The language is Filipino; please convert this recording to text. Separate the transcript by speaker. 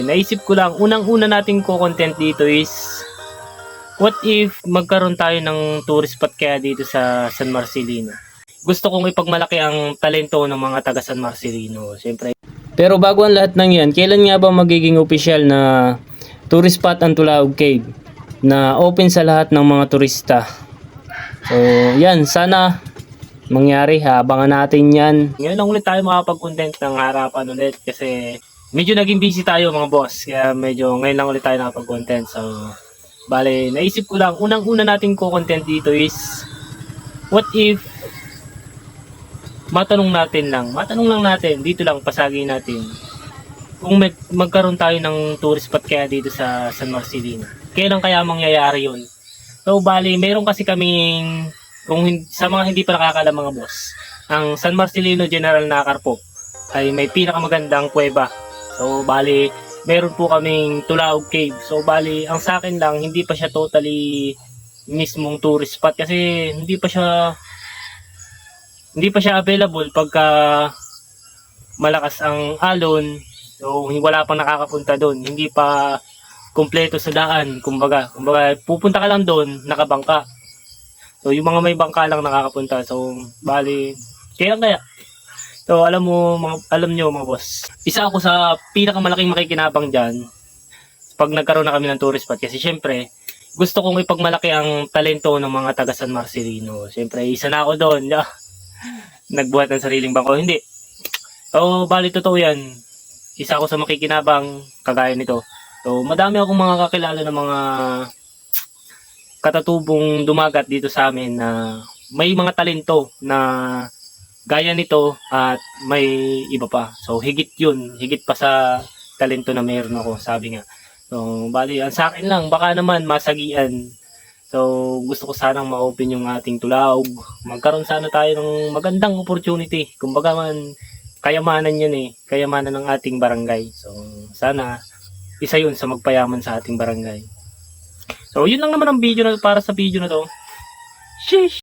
Speaker 1: Naisip ko lang, unang-una nating content dito is what if magkaroon tayo ng tourist spot kaya dito sa San Marcelino. Gusto kong ipagmalaki ang talento ng mga taga San Marcelino, syempre. Pero bago ang lahat ng yan, kailan nga ba magiging opisyal na tourist spot ang Tulaog Cave na open sa lahat ng mga turista? So, yan, sana mangyari, abangan natin yan. Ngayon lang ulit tayo makapag-content ng harapan ulit kasi medyo naging busy tayo mga boss. Kaya medyo ngayon lang ulit tayo nakapag-content. So, bale, naisip ko lang, unang-una nating content dito is what if matanong lang natin, dito lang pasagin natin kung magkaroon tayo ng tourist spot kaya dito sa San Marcelino. Kailan kaya mangyayari yun? So, bali, meron kasi kaming sa mga hindi pa nakakaalam mga boss, ang San Marcelino General Nakar po ay may pinakamagandang kuweba. So, bali, meron po kaming Tulaog Cave. So, bali, ang sa akin lang, hindi pa siya totally mismong tourist spot kasi hindi pa siya available pagka malakas ang alon. So, wala pang nakakapunta doon. Hindi pa kumpleto sa daan. Kumbaga, pupunta ka lang doon, nakabangka. So, yung mga may bangka lang nakakapunta. So, bali, kailan kaya? So, alam nyo mga boss, isa ako sa pinakamalaking makikinabang dyan pag nagkaroon na kami ng tourist spot. Kasi syempre, gusto kong ipagmalaki ang talento ng mga taga San Marcelino. Syempre, isa na ako doon. Nagbuhat ng sariling bangko. Hindi. So, bali, totoo yan. Isa ako sa makikinabang kagaya nito. So, madami akong mga kakilala ng mga katatubong dumagat dito sa amin na may mga talento na gaya nito at may iba pa. So, higit pa sa talento na mayroon ako, sabi nga. So, bali, ang sa akin lang, baka naman masagian. So, gusto ko sanang ma-open yung ating Tulaog. Magkaroon sana tayo ng magandang opportunity. Kumbaga man, kayamanan yan eh. Kayamanan ng ating barangay. So, sana, isa yun sa magpayaman sa ating barangay. So, yun lang naman ang video na para sa video na to. Sheesh!